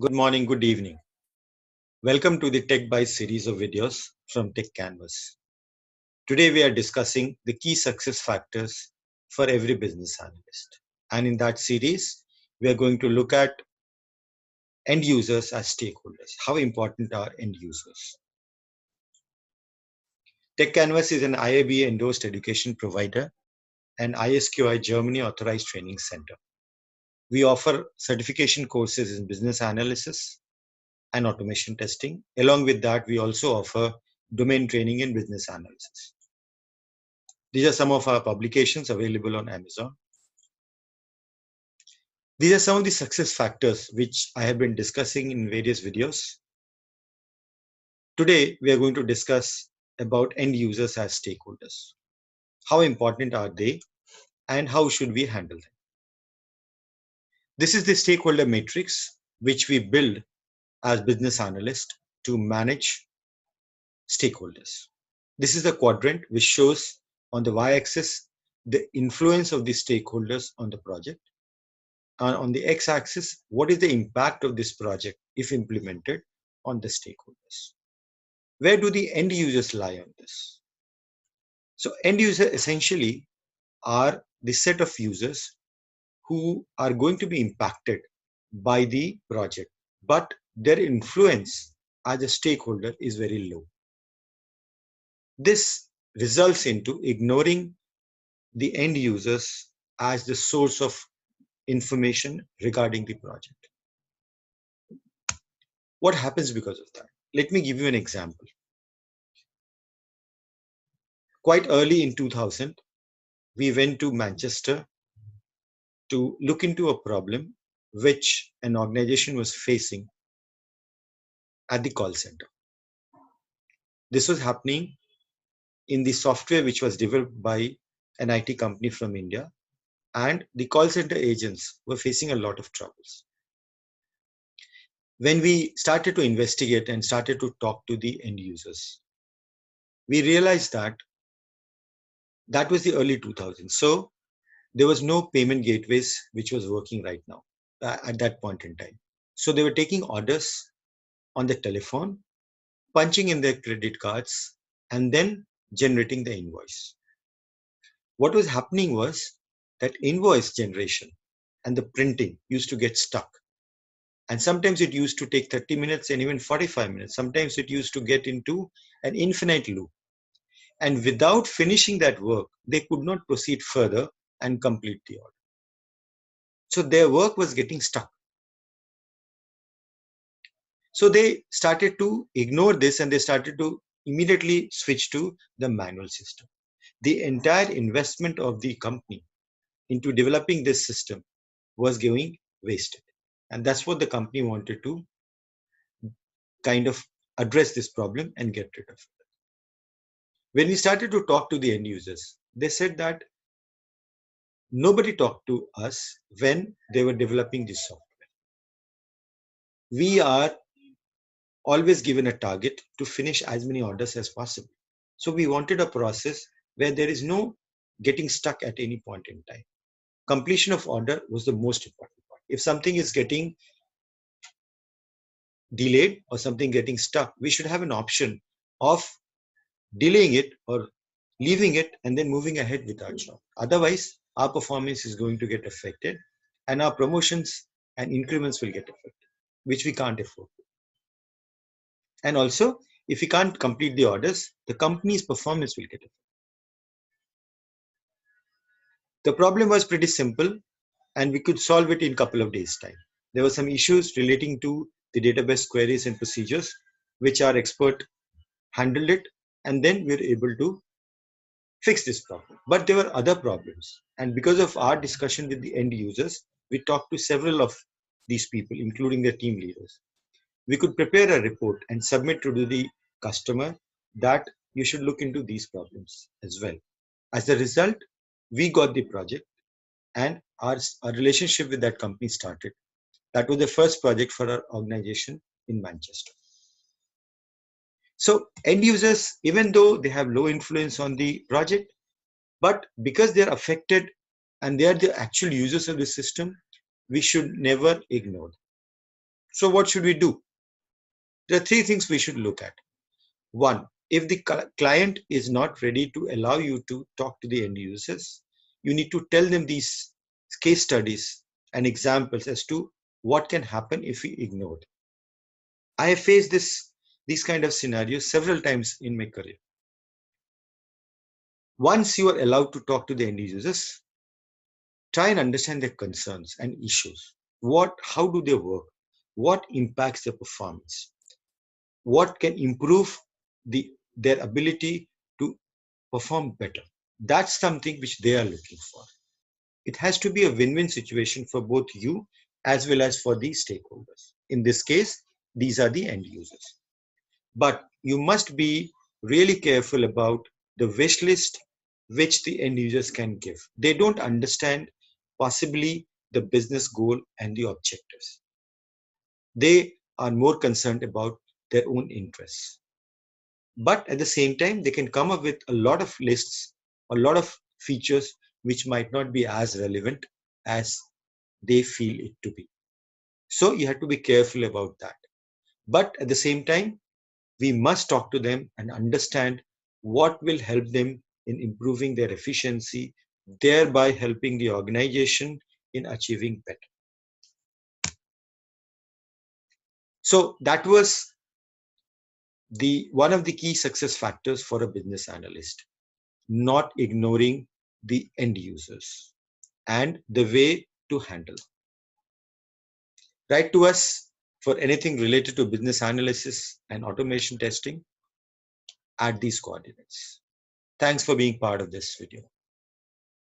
Good morning, good evening. Welcome to the Tech Bytes series of videos from Techcanvass. Today we are discussing the key success factors for every business analyst. And in that series, we are going to look at end users as stakeholders. How important are end users? Techcanvass is an IIBA endorsed education provider and ISQI Germany authorized training center. We offer certification courses in business analysis and automation testing. Along with that, we also offer domain training in business analysis. These are some of our publications available on Amazon. These are some of the success factors which I have been discussing in various videos. Today, we are going to discuss about end users as stakeholders. How important are they and how should we handle them? This is the stakeholder matrix which we build as business analysts to manage stakeholders. This is the quadrant which shows on the y-axis the influence of the stakeholders on the project, and on the x-axis what is the impact of this project if implemented on the stakeholders. Where do the end users lie on this? So end user essentially are the set of users who are going to be impacted by the project, but their influence as a stakeholder is very low. This results into ignoring the end users as the source of information regarding the project. What happens because of that? Let me give you an example. Quite early in 2000, we went to Manchester to look into a problem which an organization was facing at the call center. This was happening in the software which was developed by an IT company from India, and the call center agents were facing a lot of troubles. When we started to investigate and started to talk to the end users, we realized that that was the early 2000s. So there was no payment gateways which was working right now at that point in time. So they were taking orders on the telephone, punching in their credit cards, and then generating the invoice. What was happening was that invoice generation and the printing used to get stuck. And sometimes it used to take 30 minutes and even 45 minutes. Sometimes it used to get into an infinite loop. And without finishing that work, they could not proceed further and complete the order. So their work was getting stuck. So they started to ignore this and they started to immediately switch to the manual system. The entire investment of the company into developing this system was going wasted. And that's what the company wanted to kind of address this problem and get rid of it. When we started to talk to the end users, they said that nobody talked to us when they were developing this software. We are always given a target to finish as many orders as possible. So we wanted a process where there is no getting stuck at any point in time. Completion of order was the most important part. If something is getting delayed or something getting stuck, we should have an option of delaying it or leaving it and then moving ahead with our job. Otherwise, our performance is going to get affected and our promotions and increments will get affected, which we can't afford. And also, if we can't complete the orders, the company's performance will get affected. The problem was pretty simple and we could solve it in a couple of days' time. There were some issues relating to the database queries and procedures, which our expert handled it, and then we were able to fix this problem. But there were other problems. And because of our discussion with the end users, we talked to several of these people, including their team leaders. We could prepare a report and submit to the customer that you should look into these problems as well. As a result, we got the project and our relationship with that company started. That was the first project for our organization in Manchester. So end users, even though they have low influence on the project, but because they're affected and they are the actual users of the system, we should never ignore them. So what should we do? There are three things we should look at. One, if the client is not ready to allow you to talk to the end users, you need to tell them these case studies and examples as to what can happen if we ignore it. I have faced these kind of scenarios several times in my career. Once you are allowed to talk to the end users, try and understand their concerns and issues. How do they work? What impacts their performance? What can improve their ability to perform better? That's something which they are looking for. It has to be a win-win situation for both you as well as for the stakeholders. In this case, these are the end users. But you must be really careful about the wish list which the end users can give. They don't understand possibly the business goal and the objectives. They are more concerned about their own interests. But at the same time, they can come up with a lot of lists, a lot of features which might not be as relevant as they feel it to be. So you have to be careful about that. But at the same time, we must talk to them and understand what will help them in improving their efficiency, thereby helping the organization in achieving better. So that was one of the key success factors for a business analyst, not ignoring the end users and the way to handle. Write to us for anything related to business analysis and automation testing at these coordinates. Thanks for being part of this video.